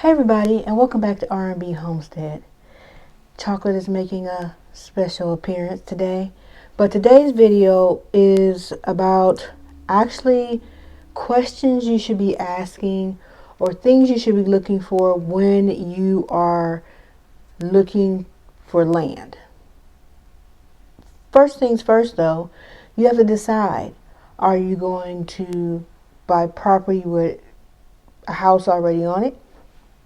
Hey everybody, and welcome back to R&B Homestead. Chocolate is making a special appearance today, but today's video is about actually questions you should be asking or things you should be looking for when you are looking for land. First things first though, you have to decide, are you going to buy property with a house already on it?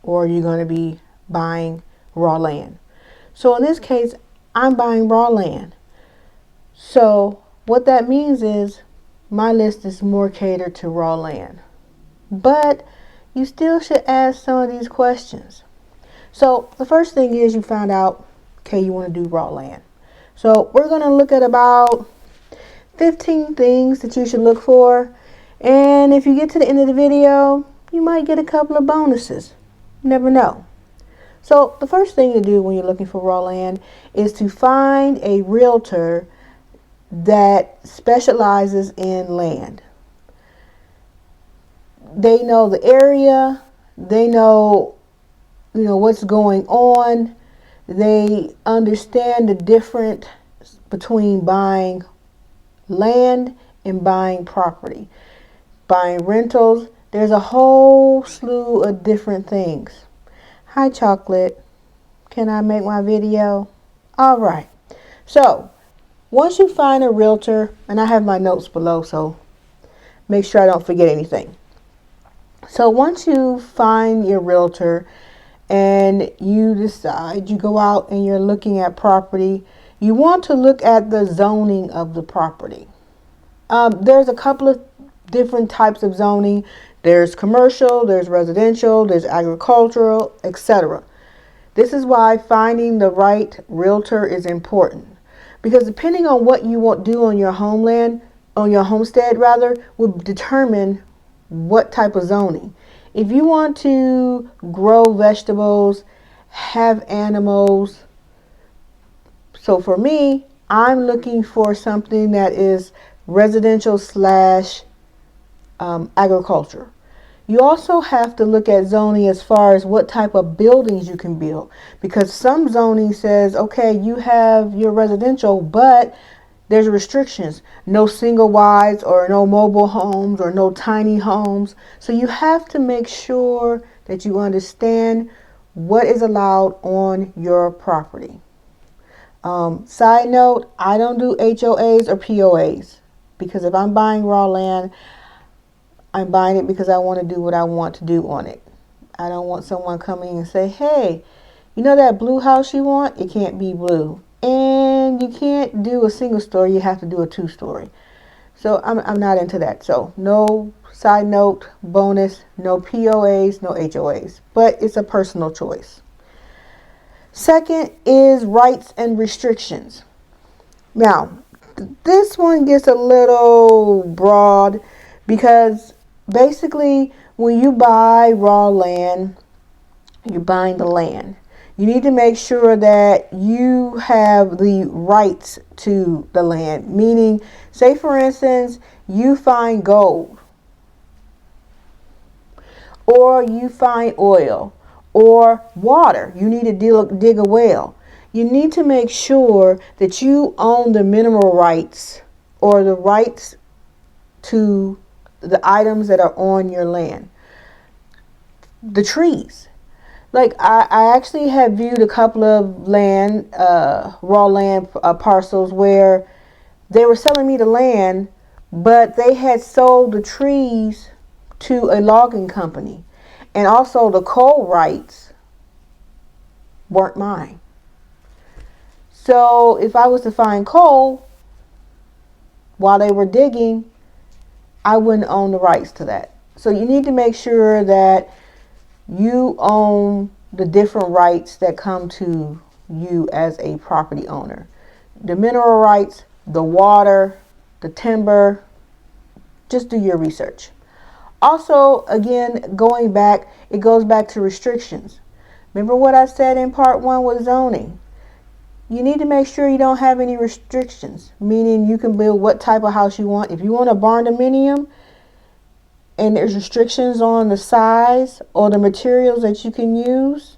Or are you going to be buying raw land? So in this case, I'm buying raw land. So what that means is my list is more catered to raw land. But you still should ask some of these questions. So the first thing is you find out, okay, you want to do raw land. So we're going to look at about 15 things that you should look for. And if you get to the end of the video, you might get a couple of bonuses. Never know. So the first thing to do when you're looking for raw land is to find a realtor that specializes in land. They know the area, they know what's going on, they understand the difference between buying land and buying property, buying rentals. There's a whole slew of different things. Hi, Chocolate. Can I make my video? All right. So, once you find a realtor, and I have my notes below, so make sure I don't forget anything. So, once you find your realtor and you decide, you go out and you're looking at property, you want to look at the zoning of the property. There's a couple of different types of zoning. There's commercial, there's residential, there's agricultural, etc. This is why finding the right realtor is important, because depending on what you want to do on your homestead will determine what type of zoning. If you want to grow vegetables, have animals, so for me, I'm looking for something that is residential / agriculture. You also have to look at zoning as far as what type of buildings you can build, because some zoning says, okay, you have your residential, but there's restrictions, no single wides or no mobile homes or no tiny homes. So you have to make sure that you understand what is allowed on your property. Side note, I don't do HOAs or POAs, because if I'm buying raw land, I'm buying it because I want to do what I want to do on it. I don't want someone coming and say, hey, you know that blue house you want? It can't be blue. And you can't do a single story, you have to do a 2-story. So I'm not into that. So no, side note, bonus, no POAs, no HOAs. But it's a personal choice. Second is rights and restrictions. Now, this one gets a little broad, because basically when you buy raw land, you're buying the land. You need to make sure that you have the rights to the land. Meaning, say for instance, you find gold, or you find oil, or water. You need to dig a well. You need to make sure that you own the mineral rights, or the rights to the items that are on your land. The trees. Like I actually have viewed a couple of raw land parcels where they were selling me the land, but they had sold the trees to a logging company. And also the coal rights weren't mine. So if I was to find coal while they were digging, I wouldn't own the rights to that. So you need to make sure that you own the different rights that come to you as a property owner. The mineral rights, the water, the timber. Just do your research. Also, again, it goes back to restrictions. Remember what I said in part 1 with zoning. You need to make sure you don't have any restrictions, meaning you can build what type of house you want. If you want a barn dominium, and there's restrictions on the size or the materials that you can use,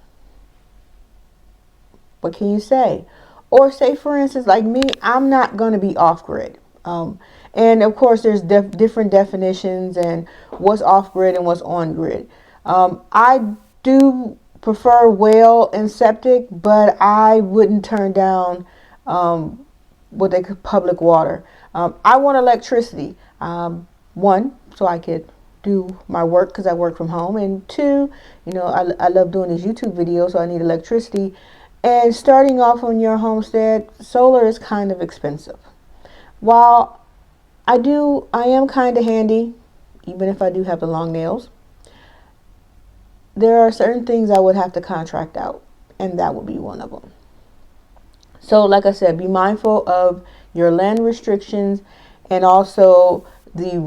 what can you say? Or say, for instance, like me, I'm not going to be off-grid. And of course, there's different definitions and what's off-grid and what's on-grid. I do prefer well and septic, but I wouldn't turn down what they call public water. I want electricity. One, so I could do my work because I work from home, and two, I love doing these YouTube videos, so I need electricity. And starting off on your homestead, solar is kind of expensive. While I am kind of handy, even if I do have the long nails, there are certain things I would have to contract out, and that would be one of them. So like I said, be mindful of your land restrictions and also the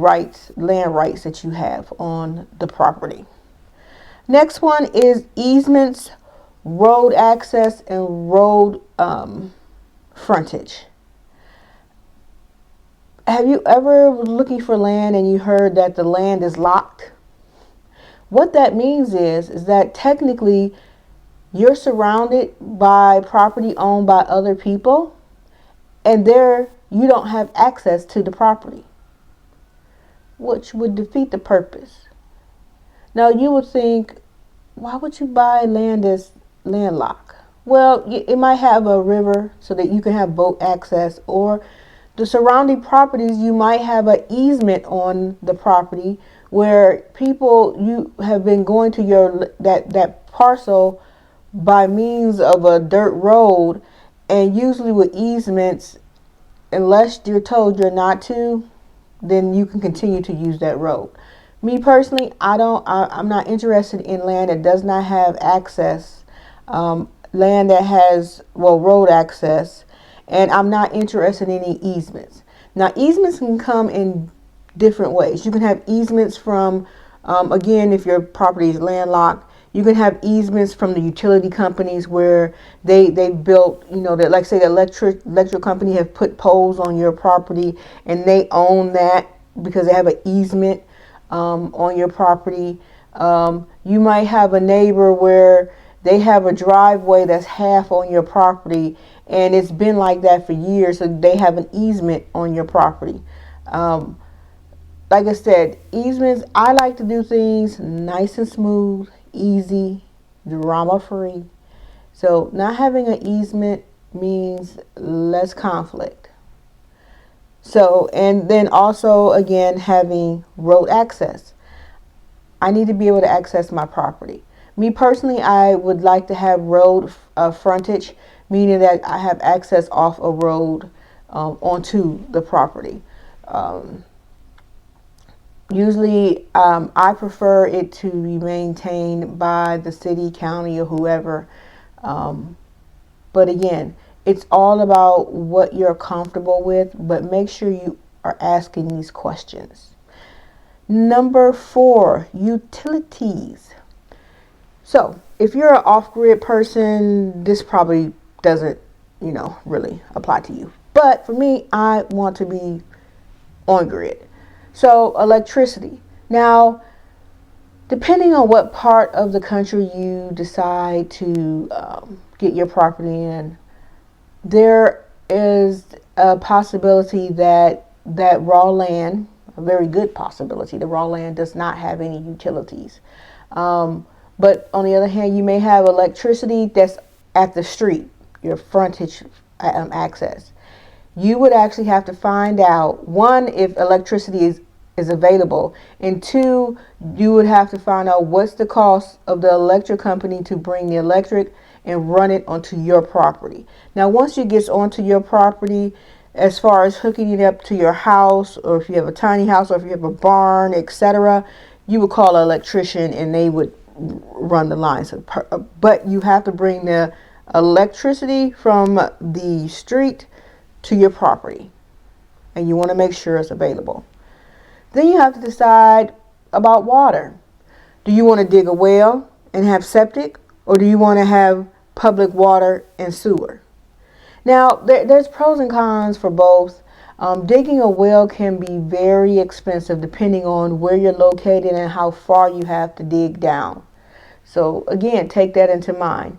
land rights that you have on the property. Next one is easements, road access, and road frontage. Have you ever been looking for land and you heard that the land is locked? What that means is that technically you're surrounded by property owned by other people, and there you don't have access to the property, which would defeat the purpose. Now you would think, why would you buy land that's landlocked? Well, it might have a river so that you can have boat access, or the surrounding properties, you might have an easement on the property where you have been going to that parcel by means of a dirt road, and usually with easements, unless you're told you're not to, then you can continue to use that road. Me personally, I'm not interested in land that does not have access, land that has, road access, and I'm not interested in any easements. Now, easements can come in different ways. You can have easements from, again, if your property is landlocked, you can have easements from the utility companies where they built, that, like say the electric company have put poles on your property and they own that because they have an easement on your property. You might have a neighbor where they have a driveway that's half on your property, and it's been like that for years, so they have an easement on your property. Like I said, easements, I like to do things nice and smooth, easy, drama-free. So not having an easement means less conflict. So, and then also, again, having road access. I need to be able to access my property. Me personally, I would like to have road frontage, meaning that I have access off a road onto the property. Usually, I prefer it to be maintained by the city, county, or whoever. But again, it's all about what you're comfortable with, but make sure you are asking these questions. Number 4, utilities. So if you're an off-grid person, this probably doesn't, really apply to you. But for me, I want to be on-grid. So electricity. Now, depending on what part of the country you decide to get your property in, there is a possibility that raw land, a very good possibility, the raw land does not have any utilities. But on the other hand, you may have electricity that's at the street, your frontage access. You would actually have to find out, one, if electricity is available, and two, you would have to find out what's the cost of the electric company to bring the electric and run it onto your property. Now, once it gets onto your property, as far as hooking it up to your house, or if you have a tiny house, or if you have a barn, etc., you would call an electrician and they would run the lines. But you have to bring the electricity from the street to your property, and you want to make sure it's available. Then you have to decide about water. Do you want to dig a well and have septic, or do you want to have public water and sewer? Now, there's pros and cons for both. Digging a well can be very expensive depending on where you're located and how far you have to dig down. So again, take that into mind.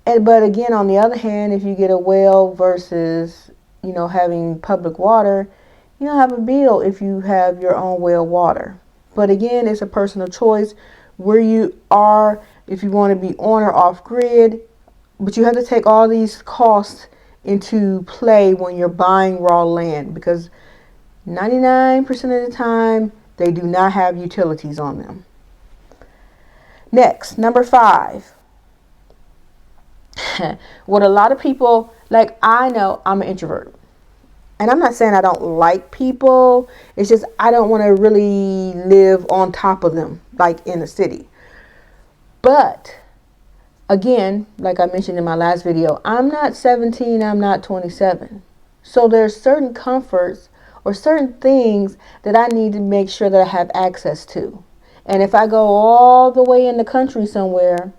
But again, on the other hand, if you get a well versus, having public water, you don't have a bill if you have your own well water. But again, it's a personal choice where you are, if you want to be on or off grid. But you have to take all these costs into play when you're buying raw land, because 99% of the time they do not have utilities on them. Next, number 5. What a lot of people, like, I know I'm an introvert. And I'm not saying I don't like people. It's just I don't want to really live on top of them, like in the city. But again, like I mentioned in my last video, I'm not 17, I'm not 27. So there's certain comforts or certain things that I need to make sure that I have access to. And if I go all the way in the country somewhere,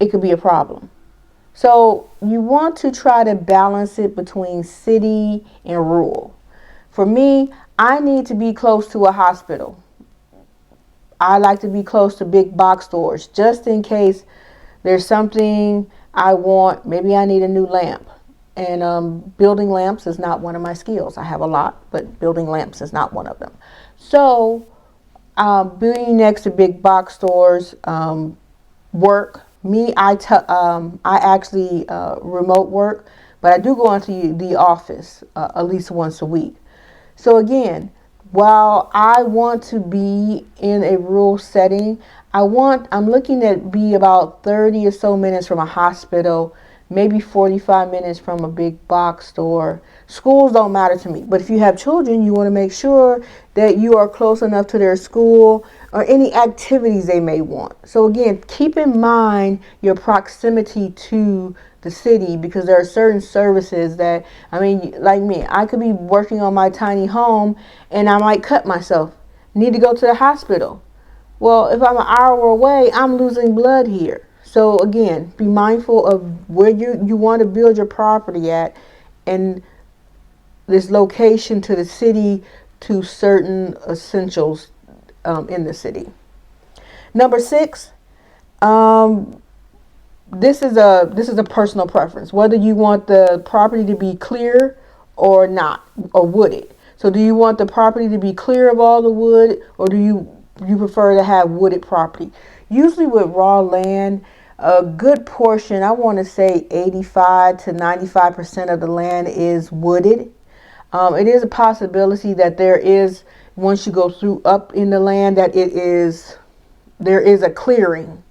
it could be a problem. So you want to try to balance it between city and rural. For me, I need to be close to a hospital. I like to be close to big box stores just in case there's something I want. Maybe I need a new lamp. And building lamps is not one of my skills. I have a lot, but building lamps is not one of them. So being next to big box stores, work. Me, I actually remote work, but I do go into the office at least once a week. So again, while I want to be in a rural setting, I'm looking at be about 30 or so minutes from a hospital, maybe 45 minutes from a big box store. Schools don't matter to me, but if you have children, you want to make sure that you are close enough to their school or any activities they may want. So again, keep in mind your proximity to the city, because there are certain services that, like me, I could be working on my tiny home and I might cut myself, need to go to the hospital. Well, if I'm an hour away, I'm losing blood here. So again, be mindful of where you want to build your property at, and this location to the city, to certain essentials in the city. Number 6, this is a personal preference, whether you want the property to be clear or not, or wooded. So do you want the property to be clear of all the wood, or do you prefer to have wooded property? Usually with raw land, a good portion, I want to say 85 to 95% of the land is wooded. It is a possibility that there is, once you go through up in the land, that there is a clearing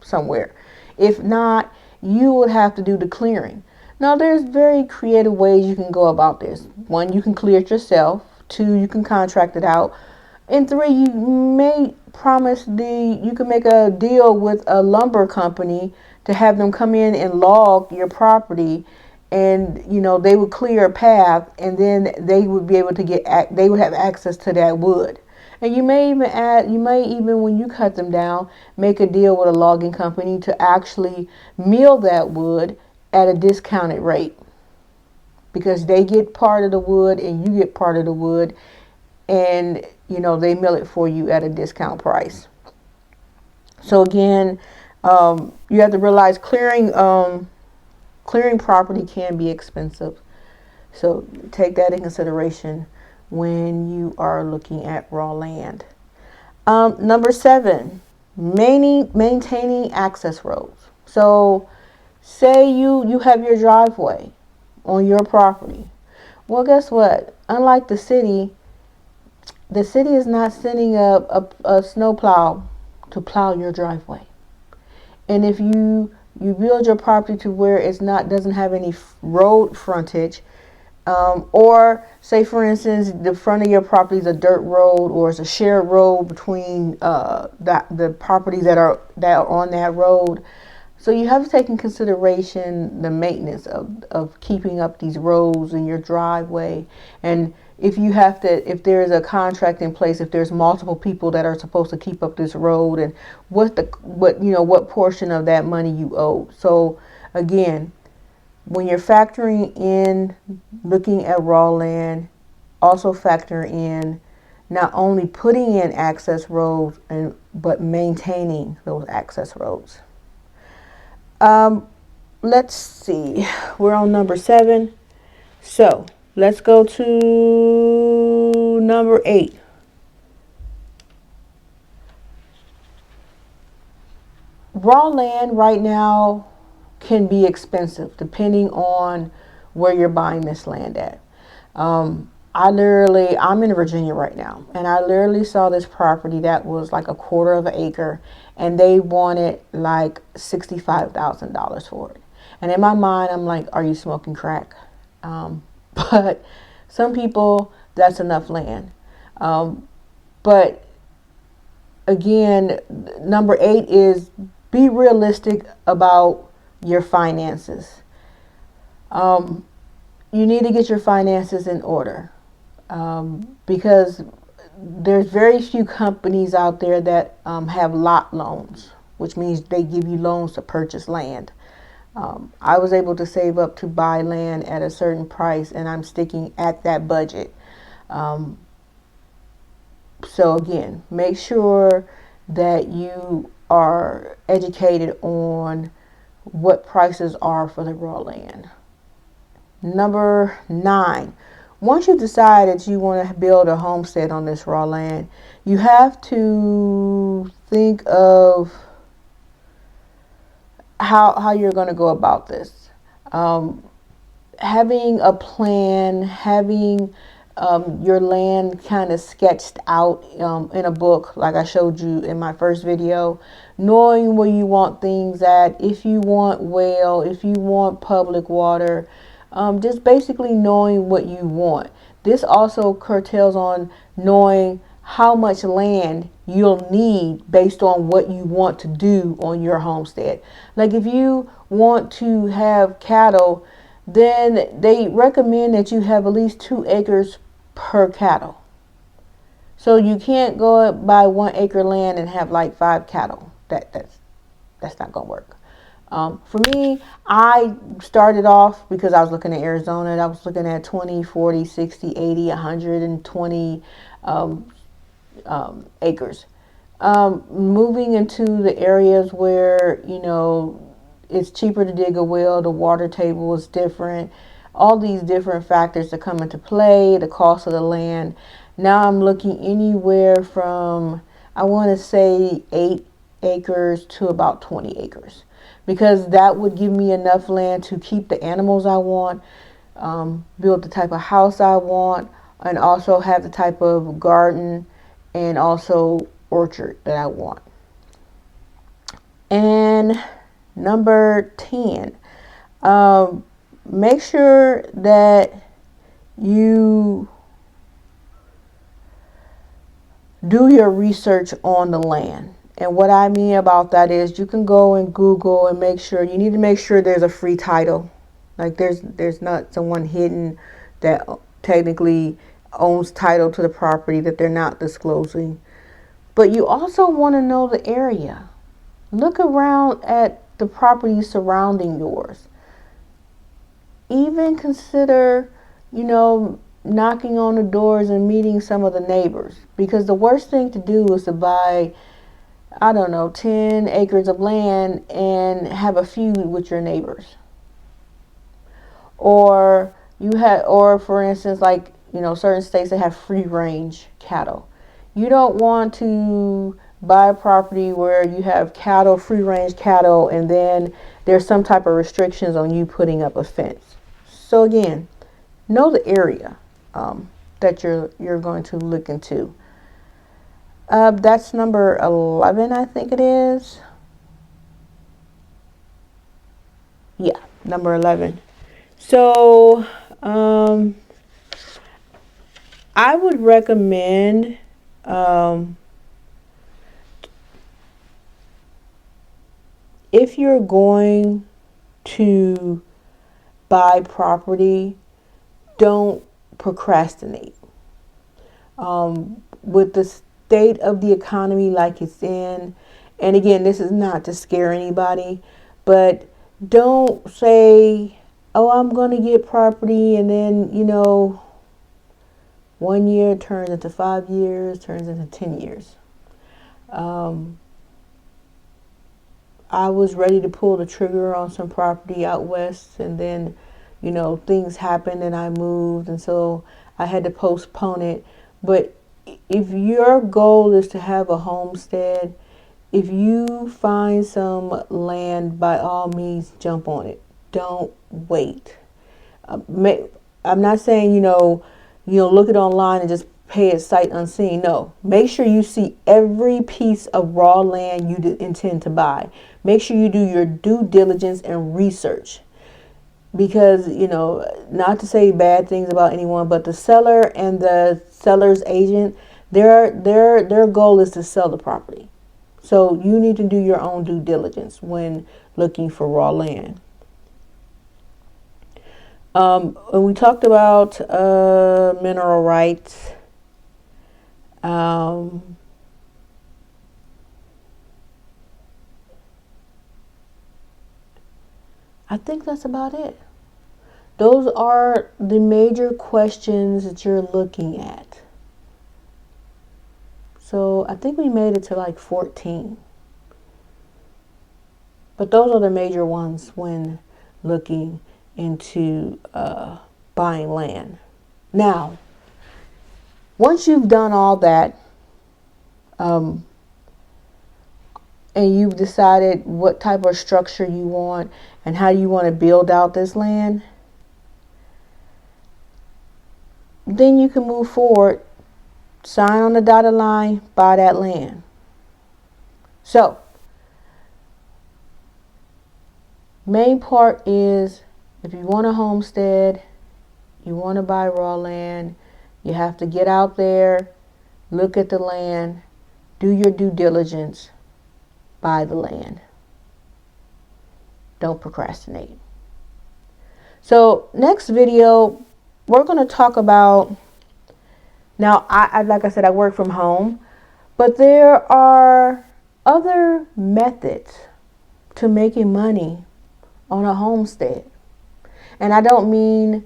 somewhere. If not, you would have to do the clearing. Now, there's very creative ways you can go about this. 1, you can clear it yourself. 2, you can contract it out. And 3, you can make a deal with a lumber company to have them come in and log your property, and they would clear a path, and then they would be able to they would have access to that wood. And you may even when you cut them down, make a deal with a logging company to actually mill that wood at a discounted rate, because they get part of the wood and you get part of the wood, and they mill it for you at a discount price. So again, you have to realize clearing property can be expensive. So take that in consideration when you are looking at raw land. Number 7, maintaining access roads. So say you have your driveway on your property. Well, guess what? Unlike the city is not sending a snowplow to plow your driveway. And if you build your property to where doesn't have any road frontage, or say for instance the front of your property is a dirt road, or it's a shared road between the properties that are on that road. So you have to take in consideration the maintenance of keeping up these roads in your driveway. And if there's a contract in place, if there's multiple people that are supposed to keep up this road, and what portion of that money you owe. So again, when you're factoring in looking at raw land, also factor in not only putting in access roads but maintaining those access roads. Let's see, we're on number 7. So let's go to number 8. Raw land right now can be expensive depending on where you're buying this land at. I'm in Virginia right now, and I literally saw this property that was like a quarter of an acre, and they wanted like $65,000 for it. And in my mind, I'm like, are you smoking crack? But some people, that's enough land. But again, number 8 is be realistic about your finances. You need to get your finances in order, because there's very few companies out there that have lot loans, which means they give you loans to purchase land. I was able to save up to buy land at a certain price, and I'm sticking at that budget. So again, make sure that you are educated on what prices are for the raw land. Number 9, once you decide that you want to build a homestead on this raw land, you have to think of how you're going to go about this. Having a plan, having your land kind of sketched out in a book like I showed you in my first video, knowing where you want things at, if you want well, if you want public water, just basically knowing what you want. This also curtails on knowing how much land you'll need based on what you want to do on your homestead. Like if you want to have cattle, then they recommend that you have at least 2 acres per cattle. So you can't go buy 1 acre land and have like 5 cattle. That's not gonna work. For me, I started off because I was looking at Arizona. I was looking at 20, 40, 60, 80, 120 acres. Moving into the areas where, it's cheaper to dig a well, the water table is different, all these different factors that come into play, the cost of the land. Now I'm looking anywhere from, I want to say 8 acres to about 20 acres. Because that would give me enough land to keep the animals I want, build the type of house I want, and also have the type of garden and also orchard that I want. And number 10, make sure that you do your research on the land. And what I mean about that is you can go and Google and you need to make sure there's a free title. Like there's not someone hidden that technically owns title to the property that they're not disclosing. But you also want to know the area. Look around at the properties surrounding yours. Even consider, knocking on the doors and meeting some of the neighbors. Because the worst thing to do is to buy, 10 acres of land and have a feud with your neighbors. Or for instance, like, certain states that have free range cattle. You don't want to buy a property where you have cattle, free range cattle, and then there's some type of restrictions on you putting up a fence. So again, know the area that you're going to look into. That's number 11, I think it is. Yeah, number 11. So, I would recommend if you're going to buy property, don't procrastinate. With the state of the economy like it's in, and again, this is not to scare anybody, but don't say, oh, I'm going to get property, and then, 1 year turns into 5 years, turns into 10 years. I was ready to pull the trigger on some property out west, and then, things happened and I moved, and so I had to postpone it. But if your goal is to have a homestead, if you find some land, by all means, jump on it. Don't wait. I'm not saying, look it online and just pay it sight unseen. No, make sure you see every piece of raw land you intend to buy. Make sure you do your due diligence and research. Because, not to say bad things about anyone, but the seller and the seller's agent, their goal is to sell the property. So you need to do your own due diligence when looking for raw land. When we talked about mineral rights, I think that's about it. Those are the major questions that you're looking at. So I think we made it to like 14. But those are the major ones when looking into buying land. Now, once you've done all that, and you've decided what type of structure you want and how you want to build out this land, then you can move forward, sign on the dotted line, buy that land. So, main part is, if you want a homestead, you want to buy raw land, you have to get out there, look at the land, do your due diligence, buy the land. Don't procrastinate. So next video, we're going to talk about, now I like I said, I work from home, but there are other methods to making money on a homestead. And I don't mean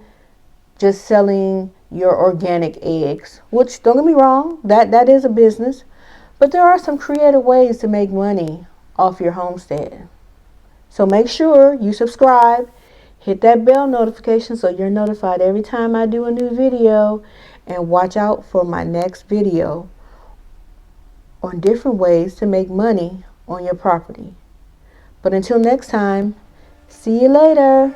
just selling your organic eggs, which, don't get me wrong, that is a business, but there are some creative ways to make money off your homestead. So make sure you subscribe, hit that bell notification so you're notified every time I do a new video, and watch out for my next video on different ways to make money on your property. But until next time, see you later.